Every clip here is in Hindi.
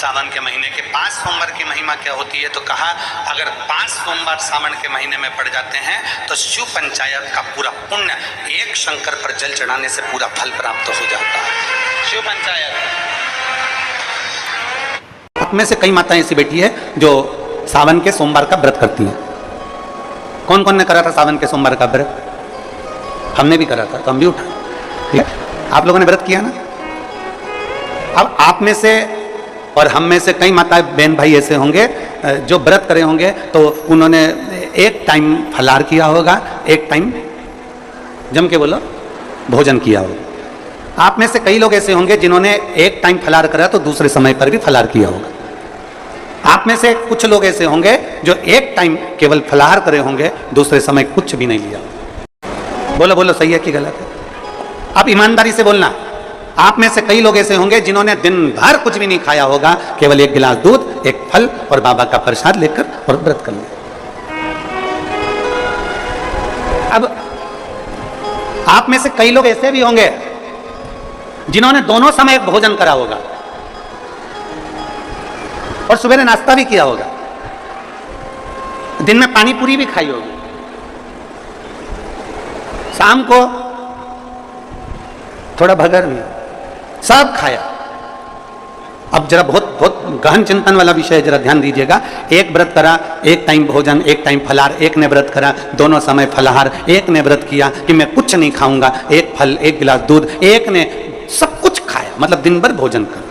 सावन के महीने के 5 सोमवार की महिमा क्या होती है, तो कहा अगर 5 सोमवार सावन के महीने में पड़ जाते हैं तो शिव पंचायत का पूरा पुण्य एक शंकर पर जल चढ़ाने से पूरा फल प्राप्त हो जाता है। शिव पंचायत में से कई माताएं ऐसी बैठी है जो सावन के सोमवार का व्रत करती हैं। कौन कौन ने करा था सावन के सोमवार का व्रत? हमने भी करा था, तो हम भी उठा। ठीक है, आप लोगों ने व्रत किया ना। अब आप में से और हम में से कई माता बहन भाई ऐसे होंगे जो व्रत करे होंगे, तो उन्होंने एक टाइम फलाहार किया होगा, एक टाइम जम के बोलो भोजन किया होगा। आप में से कई लोग ऐसे होंगे जिन्होंने एक टाइम फलाहार करा तो दूसरे समय पर भी फलाहार किया होगा। आप में से कुछ लोग ऐसे होंगे जो एक टाइम केवल फलाहार करे होंगे, दूसरे समय कुछ भी नहीं लिया। बोलो बोलो, सही है कि गलत है? आप ईमानदारी से बोलना। आप में से कई लोग ऐसे होंगे जिन्होंने दिन भर कुछ भी नहीं खाया होगा, केवल एक गिलास दूध, एक फल और बाबा का प्रसाद लेकर और व्रत कर लिया। अब आप में से कई लोग ऐसे भी होंगे जिन्होंने दोनों समय भोजन करा होगा और सुबह नाश्ता भी किया होगा, दिन में पानी पूरी भी खाई होगी, शाम को थोड़ा भगर भी, सब खाया। अब जरा बहुत बहुत गहन चिंतन वाला विषय है, जरा ध्यान दीजिएगा। एक व्रत करा, एक टाइम भोजन, एक टाइम फलाहार, एक ने व्रत करा दोनों समय फलाहार, एक ने व्रत किया कि मैं कुछ नहीं खाऊंगा, एक फल एक गिलास दूध, एक ने सब कुछ खाया, मतलब दिन भर भोजन कर,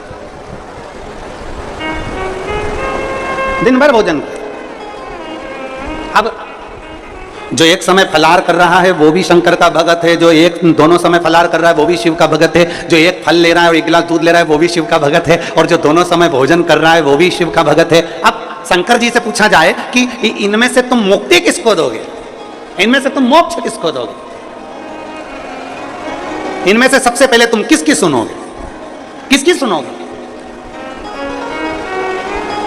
दिन भर भोजन कर। अब जो एक समय फलाहार कर रहा है वो भी शंकर का भगत है, जो एक दोनों समय फलाहार कर रहा है वो भी शिव का भगत है, जो एक फल ले रहा है और एक गिलास दूध ले रहा है वो भी शिव का भगत है, और जो दोनों समय भोजन कर रहा है वो भी शिव का भगत है। अब शंकर जी से पूछा जाए कि इनमें से तुम मुक्ति किसको दोगे, इनमें से तुम मोक्ष किसको दोगे, इनमें से सबसे पहले तुम किसकी सुनोगे, किसकी सुनोगे?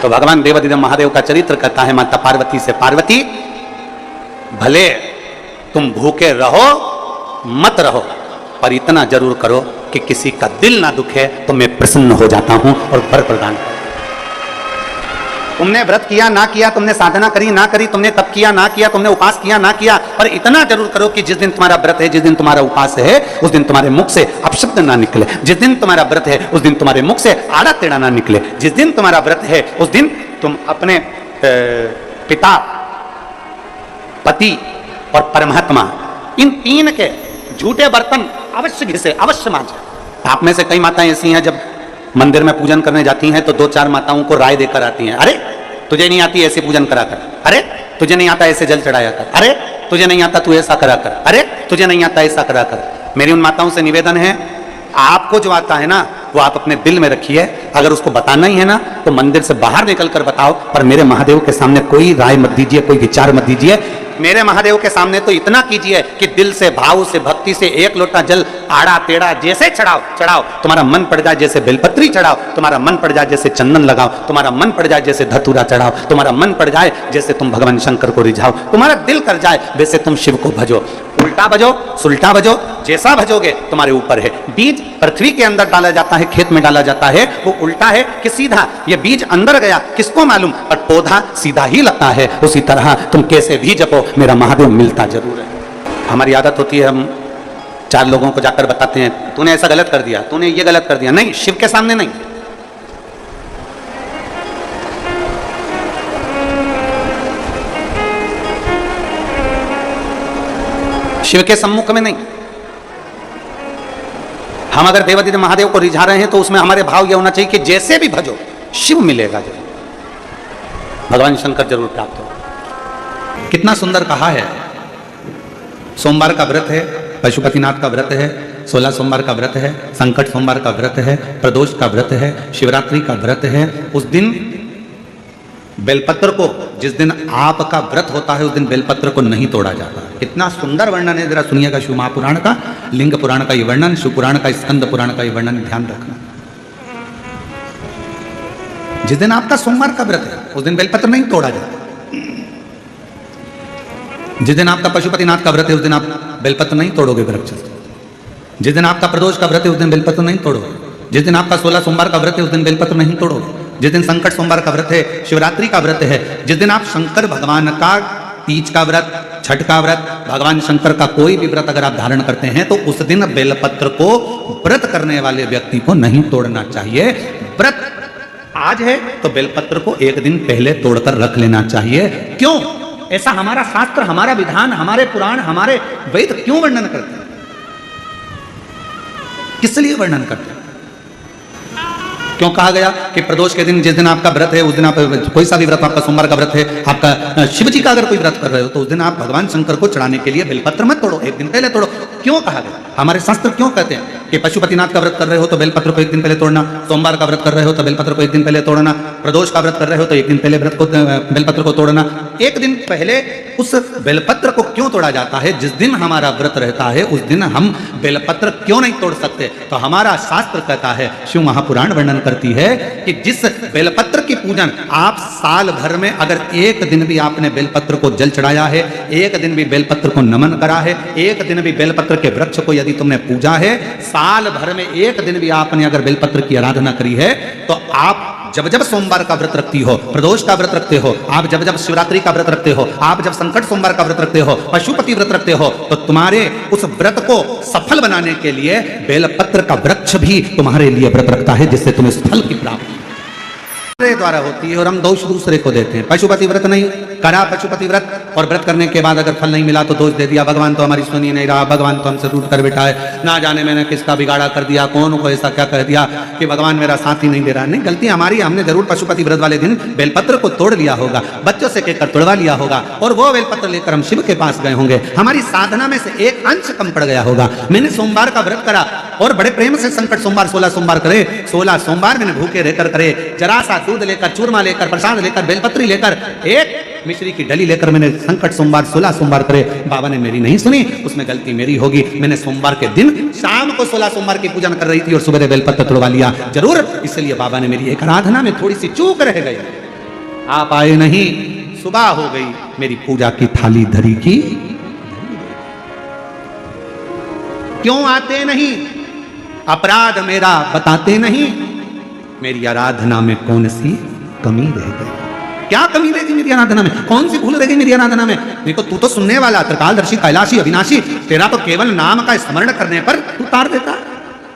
तो भगवान देवाधिदेव महादेव का चरित्र कहता है माता पार्वती से, पार्वती भले तुम भूखे रहो मत रहो, पर इतना जरूर करो कि किसी का दिल ना दुखे तो मैं प्रसन्न हो जाता हूं और वर प्रदान करूं। तुमने व्रत किया ना किया, तुमने साधना करी ना करी, तुमने तप किया ना किया, तुमने उपास किया ना किया, पर इतना जरूर करो कि जिस दिन तुम्हारा व्रत है, जिस दिन तुम्हारा उपास है, उस दिन तुम्हारे मुख से अपशब्द ना निकले। जिस दिन तुम्हारा व्रत है उस दिन तुम्हारे मुख से आड़ा टेढ़ा ना निकले। जिस दिन तुम्हारा व्रत है उस दिन तुम अपने पिता, पति और परमात्मा, इन तीन के झूठे बर्तन अवश्य घिसे, अवश्य मांजे। आप में से कई माताएं ऐसी हैं जब मंदिर में पूजन करने जाती हैं तो 2-4 माताओं को राय देकर आती हैं, अरे तुझे नहीं आती ऐसे पूजन करा कर, अरे तुझे नहीं आता ऐसे जल चढ़ाया कर, अरे तुझे नहीं आता तू ऐसा करा कर, अरे तुझे नहीं आता ऐसा करा कर। मेरी उन माताओं से निवेदन है, आपको जो आता है ना वो आप अपने दिल में रखिए, अगर उसको बताना ही है ना तो मंदिर से बाहर निकल कर बताओ, पर मेरे महादेव के सामने कोई राय मत दीजिए, कोई विचार मत दीजिए। मेरे महादेव के सामने तो इतना कीजिए कि दिल से, भाव से, भक्ति से एक लोटा जल आड़ा टेढ़ा जैसे चढ़ाओ, तुम्हारा मन पड़ जाए जैसे बेलपत्री चढ़ाओ, तुम्हारा मन पड़ जाए जैसे चंदन लगाओ, तुम्हारा मन पड़ जाए जैसे धतूरा चढ़ाओ, तुम्हारा मन पड़ जाए जैसे तुम भगवान शंकर को रिझाओ, तुम्हारा दिल कर जाए वैसे तुम शिव को भजो। उल्टा भजो सुल्टा भजो, जैसा भजोगे तुम्हारे ऊपर है। बीज पृथ्वी के अंदर डाला जाता है, खेत में डाला जाता है, वो उल्टा है कि सीधा, ये बीज अंदर गया किसको मालूम, और पौधा सीधा ही लगता है। उसी तरह तुम कैसे भी जपो मेरा महादेव मिलता जरूर है। हमारी आदत होती है, हम 4 लोगों को जाकर बताते हैं तूने ऐसा गलत कर दिया, तूने ये गलत कर दिया। नहीं, शिव के सामने नहीं, शिव के सम्मुख में नहीं। हम अगर देवाधिदेव महादेव को रिझा रहे हैं तो उसमें हमारे भाव यह होना चाहिए कि जैसे भी भजो शिव मिलेगा जरूर, भगवान शंकर जरूर प्राप्त हो। कितना सुंदर कहा है, सोमवार का व्रत है, पशुपतिनाथ का व्रत है, 16 सोमवार का व्रत है, संकट सोमवार का व्रत है, प्रदोष का व्रत है, शिवरात्रि का व्रत है। उस दिन बेलपत्र को, जिस दिन आपका व्रत होता है उस दिन बेलपत्र को नहीं तोड़ा जाता। कितना सुंदर वर्णन है, जरा सुनिएगा शिव महापुराण का, लिंग पुराण का ये वर्णन, शिव पुराण का, स्कंद पुराण का ये वर्णन, ध्यान रखना। जिस दिन आपका सोमवार का व्रत है उस दिन बेलपत्र नहीं तोड़ा जाता। जिस दिन आपका पशुपतिनाथ का व्रत है उस दिन आप बेलपत्र नहीं तोड़ोगे वृक्ष से। जिस दिन आपका प्रदोष का व्रत है उस दिन बेलपत्र नहीं तोड़ोगे। जिस दिन आपका 16 सोमवार का व्रत है उस दिन बेलपत्र नहीं तोड़ोगे। जिस दिन संकट सोमवार का व्रत है, शिवरात्रि का व्रत है, जिस दिन आप शंकर भगवान का तीज का व्रत, छठ का व्रत, भगवान शंकर का कोई भी व्रत अगर आप धारण करते हैं तो उस दिन बेलपत्र को व्रत करने वाले व्यक्ति को नहीं तोड़ना चाहिए। व्रत आज है तो बेलपत्र को एक दिन पहले तोड़कर रख लेना चाहिए। क्यों? ऐसा हमारा शास्त्र, हमारा विधान, हमारे पुराण, हमारे वेद क्यों वर्णन करते हैं? किस लिए वर्णन करते हैं? क्यों कहा गया कि प्रदोष के दिन, जिस दिन आपका व्रत है उस दिन आप कोई सा भी व्रत, आपका सोमवार का व्रत है, आपका शिव जी का अगर कोई व्रत कर रहे हो तो उस दिन आप भगवान शंकर को चढ़ाने के लिए बेलपत्र मत तोड़ो, एक दिन पहले तोड़ो। क्यों कहा गया? हमारे शास्त्र क्यों कहते हैं कि पशुपतिनाथ का व्रत कर रहे हो तो बेलपत्र को एक दिन पहले तोड़ना, सोमवार का व्रत कर रहे हो तो बेलपत्र को एक दिन पहले तोड़ना, प्रदोष का व्रत कर रहे हो तो एक दिन पहले बेलपत्र को तोड़ना। एक दिन पहले उस बेलपत्र को क्यों तोड़ा जाता है? जिस दिन हमारा व्रत रहता है उस दिन हम बेलपत्र क्यों नहीं तोड़ सकते? तो हमारा शास्त्र कहता है, शिव महापुराण वर्णन करती है कि जिस बेलपत्र की पूजन आप साल भर में अगर एक दिन भी आपने बेलपत्र को जल चढ़ाया है, एक दिन भी बेलपत्र को नमन करा है, एक दिन भी बेलपत्र के वृक्ष को यदि तुमने पूजा है, साल भर में एक दिन भी आपने अगर बेलपत्र की आराधना करी है, तो आप जब जब सोमवार का व्रत रखती हो, प्रदोष का व्रत रखते हो, आप जब जब शिवरात्रि का व्रत रखते हो, आप जब संकट सोमवार का व्रत रखते हो, पशुपति व्रत रखते हो, तो तुम्हारे उस व्रत को सफल बनाने के लिए बेलपत्र का वृक्ष भी तुम्हारे लिए व्रत रखता है, जिससे तुम्हें फल की प्राप्ति द्वारा होती है और हम दोष दूसरे को देते हैं। पशुपति व्रत नहीं करा, पशुपति व्रत, और व्रत करने के बाद अगर फल नहीं मिला तो दोष दे दिया, भगवान तो हमारी सुनी नहीं रहा, भगवान तो हमसे रूठ कर बैठा है, ना जाने मैंने किसका बिगाड़ा कर दिया, कौन को ऐसा क्या कह दिया कि भगवान मेरा साथ ही नहीं दे रहा। नहीं, गलती हमारी, हमने जरूर पशुपति व्रत वाले दिन बेलपत्र को तोड़ लिया होगा, बच्चों से कहकर तोड़वा लिया होगा और वो बेलपत्र लेकर हम शिव के पास गए होंगे, हमारी साधना में से एक अंश कम पड़ गया होगा। मैंने सोमवार का व्रत करा और बड़े प्रेम से संकट सोमवार 16 सोमवार करे, 16 सोमवार मैंने भूखे रहकर करे, जरा सा दूध लेकर, चूरमा लेकर, प्रसाद लेकर, बेलपत्री लेकर, एक मिश्री की डली लेकर मैंने संकट सोमवार 16 सोमवार करे। बाबा ने मेरी नहीं सुनी, उसमें गलती मेरी होगी। मैंने सोमवार के दिन शाम को 16 सोमवार की पूजन कर रही थी और सुबह बेलपत्र तोड़वा लिया, जरूर इसलिए बाबा ने मेरी एक आराधना में थोड़ी सी चूक रह गई। आप आए नहीं, सुबह हो गई, मेरी पूजा की थाली धरी की। क्यों आते नहीं? अपराध मेरा बताते नहीं, मेरी आराधना में कौन सी कमी रह गई? क्या कमी रह गई मेरी आराधना में? कौन सी भूल रह गई मेरी आराधना में? देखो, तू तो सुनने वाला, त्रिकालदर्शी, कैलाशी, अविनाशी, तेरा तो केवल नाम का स्मरण करने पर तू तार देता।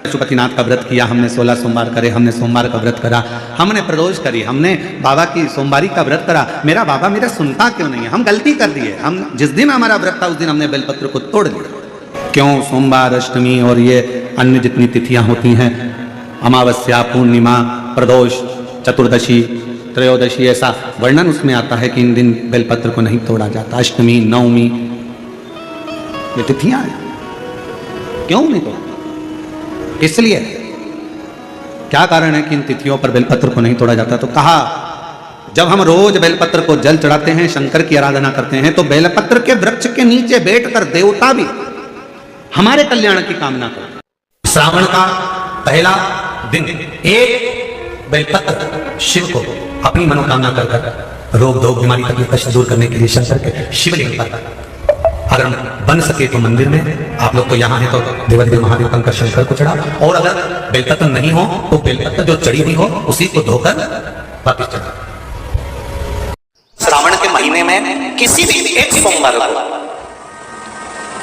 पशुपतिनाथ का व्रत किया हमने, 16 सोमवार करे हमने, सोमवार का व्रत करा हमने, प्रदोष करी हमने, बाबा की सोमवारी का व्रत करा। मेरा बाबा मेरा सुनता क्यों नहीं है? हम गलती कर दिए, हम जिस दिन हमारा व्रत था उस दिन हमने बेलपत्र को तोड़ दिया। क्यों? सोमवार, अष्टमी और ये अन्य जितनी तिथियां होती हैं, अमावस्या, पूर्णिमा, प्रदोष, चतुर्दशी, त्रयोदशी, ऐसा वर्णन उसमें आता है कि इन दिन बेलपत्र को नहीं तोड़ा जाता। अष्टमी, नवमी, ये तिथियां हैं, क्यों नहीं तोड़ा? इसलिए क्या कारण है कि इन तिथियों पर बेलपत्र को नहीं तोड़ा जाता? तो कहा, जब हम रोज बेलपत्र को जल चढ़ाते हैं, शंकर की आराधना करते हैं, तो बेलपत्र के वृक्ष के नीचे बैठकर देवता भी हमारे कल्याण की कामना करते। श्रावण का पहला दिन एक बेलपत्र शिव को अपनी मनोकामना कर रोग धोग बीमारी तकलीफ कष्ट दूर करने के लिए शंकर के शिवलिंग पर, अगर बन सके तो मंदिर में, आप लोग तो यहाँ है तो देवाधिदेव महादेव कंकर शंकर को चढ़ा, और अगर बेलपत्र नहीं हो तो बेलपत्र जो चढ़ी हुई हो उसी को धोकर वापिस चढ़ा। श्रावण के महीने में किसी भी एक सोमवार को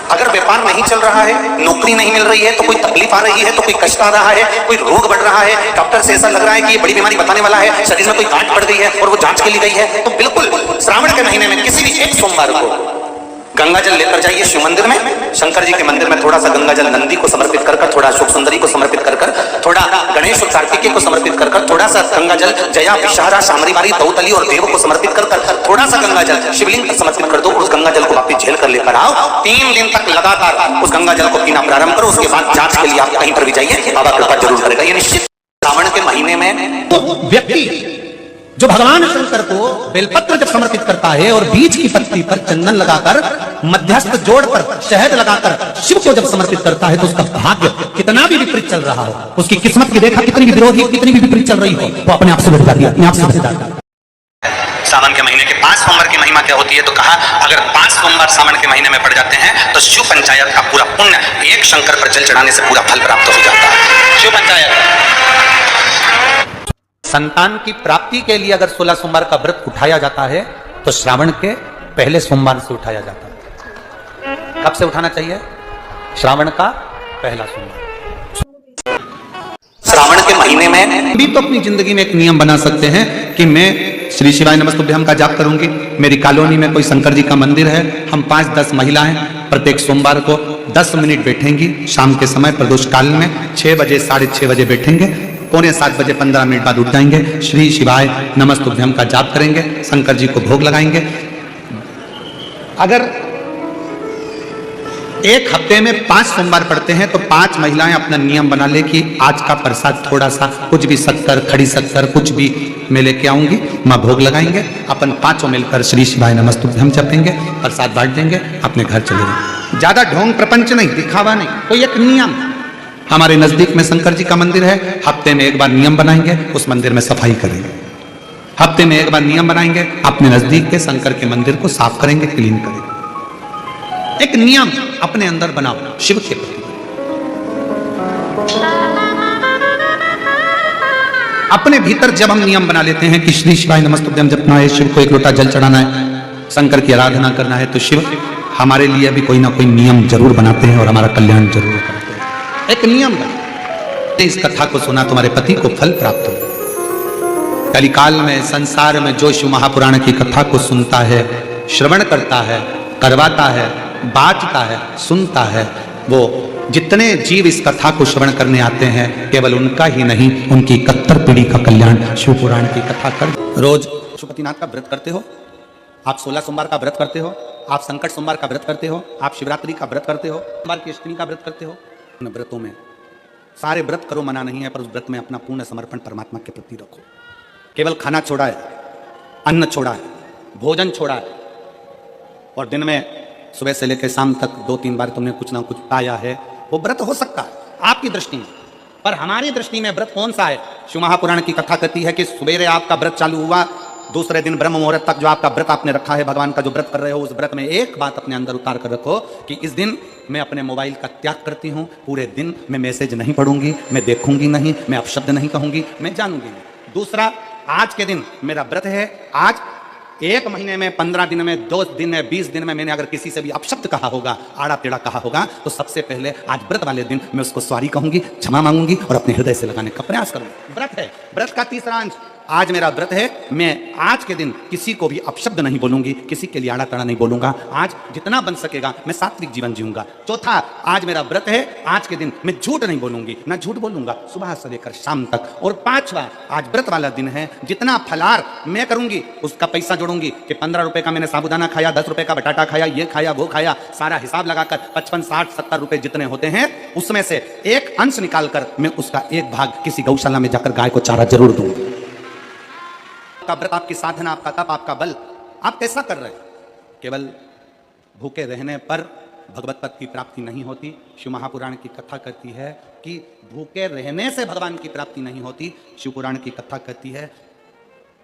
अगर व्यापार नहीं चल रहा है, नौकरी नहीं मिल रही है, तो कोई तकलीफ आ रही है, तो कोई कष्ट आ रहा है, कोई रोग बढ़ रहा है, डॉक्टर से ऐसा लग रहा है कि ये बड़ी बीमारी बताने वाला है, शरीर में कोई गांठ पड़ गई है और वो जांच के लिए गई है, तो बिल्कुल श्रावण के महीने में किसी भी एक सोमवार को गंगा जल लेकर जाइए शिव मंदिर में, शंकर जी के मंदिर में थोड़ा सा गंगा जल नंदी को समर्पित कर, थोड़ा शुभ सुंदरी को समर्पित कर, थोड़ा गणेश और कार्तिकेय को समर्पित कर, थोड़ा सा गंगा जल जया, विषहारा, शामरीवारी, दौतली और देव को समर्पित कर, थोड़ा सा गंगा जल शिवलिंग पर समर्पित कर दो। उस गंगा जल को वापिस झेल कर लेकर आओ। 3 दिन तक लगातार उस गंगा जल को पीना प्रारंभ करो। उसके बाद जांच के लिए आप कहीं पर भी जाइए, बाबा कृपा जरूर करेगा। ये निश्चित श्रावण के महीने में व्यक्ति जो भगवान शंकर को बेलपत्र जब समर्पित करता है और बीज की पत्ती पर चंदन लगाकर, मध्यस्थ जोड़कर, शहद लगाकर शिव को जब समर्पित करता है, तो उसका भाग्य कितना भी विपरीत चल रहा हो, उसकी किस्मत की रेखा कितनी भी विरोधी, कितनी भी विपरीत चल रही हो, वो अपने आप से बढ़ जाती है, अपने आप से बढ़ जाती है। सावन के महीने के 5 सोमवार की महिमा क्या होती है? तो कहा, अगर 5 सोमवार सावन के महीने में पड़ जाते हैं तो शिव पंचायत का पूरा पुण्य एक शंकर पर जल चढ़ाने से पूरा फल प्राप्त हो जाता है। शिव पंचायत संतान की प्राप्ति के लिए अगर 16 सोमवार का व्रत उठाया जाता है तो श्रावण के पहले सोमवार से उठाया जाता है। कब से उठाना चाहिए? श्रावण का पहला सोमवार। श्रावण के महीने में भी तो अपनी जिंदगी में एक नियम बना सकते हैं कि मैं श्री शिवाय नमस्तुभ्यम का जाप करूंगी। मेरी कॉलोनी में कोई शंकर जी का मंदिर है, हम 5-10 महिलाएं प्रत्येक सोमवार को 10 मिनट बैठेंगी। शाम के समय प्रदोष काल में 6 बजे 6:30 बजे बैठेंगे, 6:45 बजे 15 मिनट बाद उठ जाएंगे, श्री शिवाय नमस्तुभ्यम का जाप करेंगे, शंकर जी को भोग लगाएंगे। अगर एक हफ्ते में 5 सोमवार पड़ते हैं तो 5 महिलाएं अपना नियम बना ले कि आज का प्रसाद थोड़ा सा, कुछ भी शक्कर, खड़ी शक्कर, कुछ भी मैं लेके आऊंगी, माँ भोग लगाएंगे, अपन 5 मिलकर श्री शिवाय नमस्तुभ्यम जपेंगे, प्रसाद बांट देंगे, अपने घर चले जाएंगे। ज्यादा ढोंग प्रपंच नहीं, दिखावा नहीं, कोई एक नियम। हमारे नजदीक में शंकर जी का मंदिर है, हफ्ते में एक बार नियम बनाएंगे, उस मंदिर में सफाई करेंगे। हफ्ते में एक बार नियम बनाएंगे, अपने नजदीक के शंकर के मंदिर को साफ करेंगे, क्लीन करेंगे। एक नियम अपने अंदर बनाओ शिव के प्रति। अपने भीतर जब हम नियम बना लेते हैं कि श्री शिवाय नमस्तुभ्यम जपना है, शिव को एक लोटा जल चढ़ाना है, शंकर की आराधना करना है, तो शिव हमारे लिए भी कोई ना कोई नियम जरूर बनाते हैं और हमारा कल्याण जरूर करते हैं। एक नियम बना। इस कथा को सुना, तुम्हारे पति को फल प्राप्त हो। कलिकाल में संसार में जो शिव महापुराण की कथा को सुनता है, श्रवण करता है, करवाता है, बांटता है, सुनता है, वो जितने जीव इस कथा को श्रवण करने आते हैं, केवल उनका ही नहीं, उनकी 71 पीढ़ी का कल्याण शिव पुराण की कथा कर। रोज पशुपतिनाथ का व्रत करते हो, आप 16 सोमवार का व्रत करते हो, आप संकट सोमवार का व्रत करते हो, आप शिवरात्रि का व्रत करते हो, सोमवार की अष्टमी का व्रत करते हो। उन व्रतों में सारे व्रत करो, मना नहीं है, पर उस व्रत में अपना पूर्ण समर्पण परमात्मा के प्रति रखो। केवल खाना छोड़ा है, अन्न छोड़ा है, भोजन छोड़ा है, और दिन में सुबह से लेकर शाम तक 2-3 बार तुमने कुछ ना कुछ पाया है, वो व्रत हो सकता है आपकी दृष्टि में, पर हमारी दृष्टि में व्रत कौन सा है? शिव महापुराण की कथा कहती है कि सवेरे आपका व्रत चालू हुआ, दूसरे दिन ब्रह्म मुहूर्त तक जो आपका व्रत आपने रखा है, भगवान का जो व्रत कर रहे हो, उस व्रत में एक बात अपने अंदर उतार कर रखो कि इस दिन मैं अपने मोबाइल का त्याग करती हूँ, पूरे दिन मैं मैसेज नहीं पढ़ूंगी, मैं देखूंगी नहीं, मैं अपशब्द नहीं कहूंगी, मैं जानूंगी नहीं। दूसरा, आज के दिन मेरा व्रत है, आज 1 महीने में, 15 दिन में, 2 दिन में, 20 दिन में मैंने अगर किसी से भी अपशब्द कहा होगा, आड़ा टेढ़ा कहा होगा, तो सबसे पहले आज व्रत वाले दिन मैं उसको सॉरी कहूंगी, क्षमा मांगूंगी और अपने हृदय से लगाने का प्रयास करूंगी। व्रत है, व्रत का तीसरा अंश, आज मेरा व्रत है, मैं आज के दिन किसी को भी अपशब्द नहीं बोलूंगी, किसी के लिए आड़ा टेढ़ा नहीं बोलूंगा, आज जितना बन सकेगा मैं सात्विक जीवन जीऊंगा। चौथा, आज मेरा व्रत है, आज के दिन मैं झूठ नहीं बोलूंगी, ना झूठ बोलूंगा सुबह से लेकर शाम तक। और 5वां, आज व्रत वाला दिन है, जितना फलार मैं करूंगी उसका पैसा जोड़ूंगी कि 15 रुपए का मैंने साबुदाना खाया, 10 रुपए का बटाटा खाया, ये खाया, वो खाया, सारा हिसाब लगाकर 55, 60, 70 रुपए जितने होते हैं, उसमें से एक अंश निकालकर मैं उसका एक भाग किसी गौशाला में जाकर गाय को चारा जरूर दूंगी। आपका व्रत, आपकी साधना, आपका तप, आपका बल, आप कैसा कर रहे हैं? केवल भूखे रहने पर भगवत पद की प्राप्ति नहीं होती। शिव महापुराण की कथा कहती है कि भूखे रहने से भगवान की प्राप्ति नहीं होती। शिव पुराण की कथा कहती है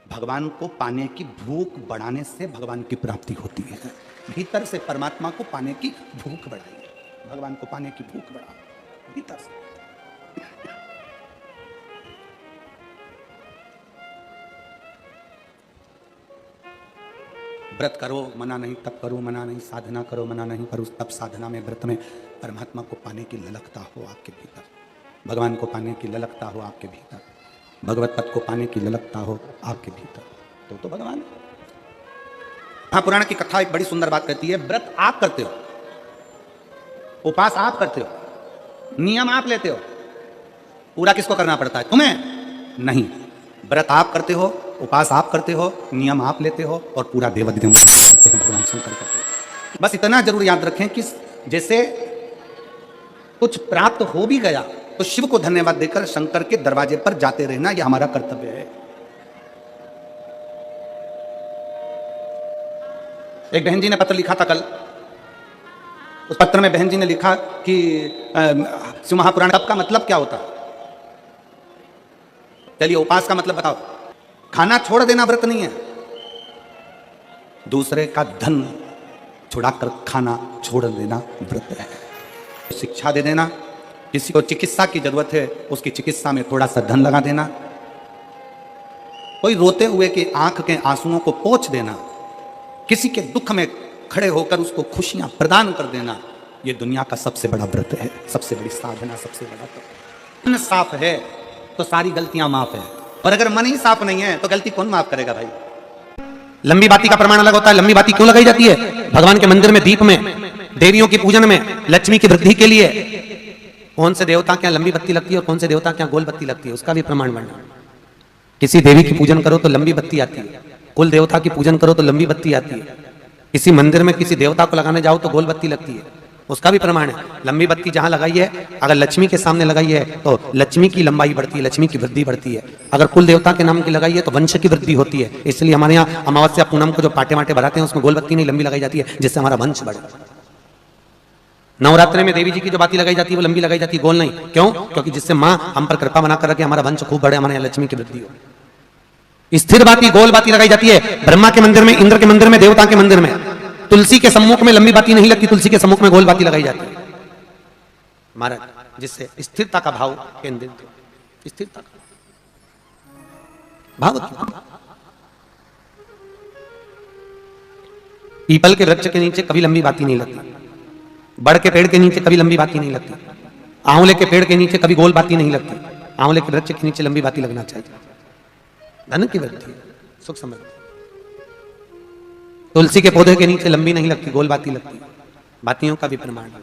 भगवान को पाने की भूख बढ़ाने से भगवान की प्राप्ति होती है। भीतर से परमात्मा को पाने की भूख बढ़ाइए, भगवान को पाने की भूख बढ़ाओ भीतर से। व्रत करो, मना नहीं, तप करो, मना नहीं, साधना करो, मना नहीं, पर उस तप साधना में, व्रत में परमात्मा को पाने की ललकता हो आपके भीतर, भगवान को पाने की ललकता हो आपके भीतर, भगवत पद को पाने की ललकता हो आपके भीतर, तो भगवान। महापुराण की कथा एक बड़ी सुंदर बात कहती है, व्रत आप करते हो, उपास आप करते हो, नियम आप लेते हो, पूरा किसको करना पड़ता है? तुम्हें नहीं। व्रत आप करते हो, उपास आप करते हो, नियम आप लेते हो, और पूरा देवदिव्य भगवान शंकर करते हो। बस इतना जरूर याद रखें कि जैसे कुछ प्राप्त हो भी गया तो शिव को धन्यवाद देकर शंकर के दरवाजे पर जाते रहना, यह हमारा कर्तव्य है। एक बहन जी ने पत्र लिखा था कल, उस पत्र में बहन जी ने लिखा कि शिव महापुराण का मतलब क्या होता है? चलिए उपास का मतलब बताओ। खाना छोड़ देना व्रत नहीं है, दूसरे का धन छुड़ाकर खाना छोड़ देना व्रत है। शिक्षा दे देना, किसी को चिकित्सा की जरूरत है उसकी चिकित्सा में थोड़ा सा धन लगा देना, कोई रोते हुए की आंख के आंसुओं को पोंछ देना, किसी के दुख में खड़े होकर उसको खुशियां प्रदान कर देना, ये दुनिया का सबसे बड़ा व्रत है, सबसे बड़ी साधना, सबसे बड़ा व्रत। मन साफ है तो सारी गलतियां माफ है, और अगर मन ही साफ नहीं है तो गलती कौन माफ करेगा भाई। लंबी बाती का प्रमाण अलग होता है। लंबी बाती क्यों लगाई जाती है? भगवान के मंदिर में, दीप में, देवियों की पूजन में, लक्ष्मी की वृद्धि के लिए। कौन से देवता क्या लंबी बत्ती लगती है और कौन से देवता क्या गोल बत्ती लगती है, उसका भी प्रमाण बनना। किसी देवी की पूजन करो तो लंबी बत्ती आती है, कुल देवता की पूजन करो तो लंबी बत्ती आती है, किसी मंदिर में किसी देवता को लगाने जाओ तो गोल बत्ती लगती है, उसका भी प्रमाण है। लंबी बत्ती जहां लगाई है, अगर लक्ष्मी के सामने लगाई है तो लक्ष्मी की लंबाई बढ़ती है, लक्ष्मी की वृद्धि बढ़ती है। अगर कुल देवता के नाम की लगाई है तो वंश की वृद्धि होती है। इसलिए हमारे यहाँ अमावस्या पूनम को जो पाटे माटे भराते हैं उसमें गोल बत्ती नहीं लंबी लगाई जाती है, जिससे हमारा वंश बढ़े। नवरात्रि में देवी जी की जो बाती लगाई जाती है वो लंबी लगाई जाती है, गोल नहीं। क्यों? क्योंकि जिससे माँ हम पर कृपा बना कर रखे, हमारा वंश खूब बढ़े, हमारे यहाँ लक्ष्मी की वृद्धि हो। स्थिर बाती, गोल बाती लगाई जाती है ब्रह्मा के मंदिर में, इंद्र के मंदिर में, देवता के मंदिर में। तुलसी के सम्मुख में लंबी बाती नहीं लगती, तुलसी के सम्मुख में गोल बाती लगाई जाती है महाराज, जिससे स्थिरता का भाव केंद्रित हो, स्थिरता का भाव। पीपल के वृक्ष के नीचे कभी लंबी बाती नहीं लगती, बड़ के पेड़ के नीचे कभी लंबी बाती नहीं लगती, आंवले के पेड़ के नीचे कभी गोल बाती नहीं लगती। आंवले के वृक्ष के नीचे लंबी बाती लगना चाहिए, धन की वृद्धि, सुख समृद्धि। तुलसी के पौधे के नीचे लंबी नहीं लगती, गोल बाती लगती। बातियों का भी प्रमाण है।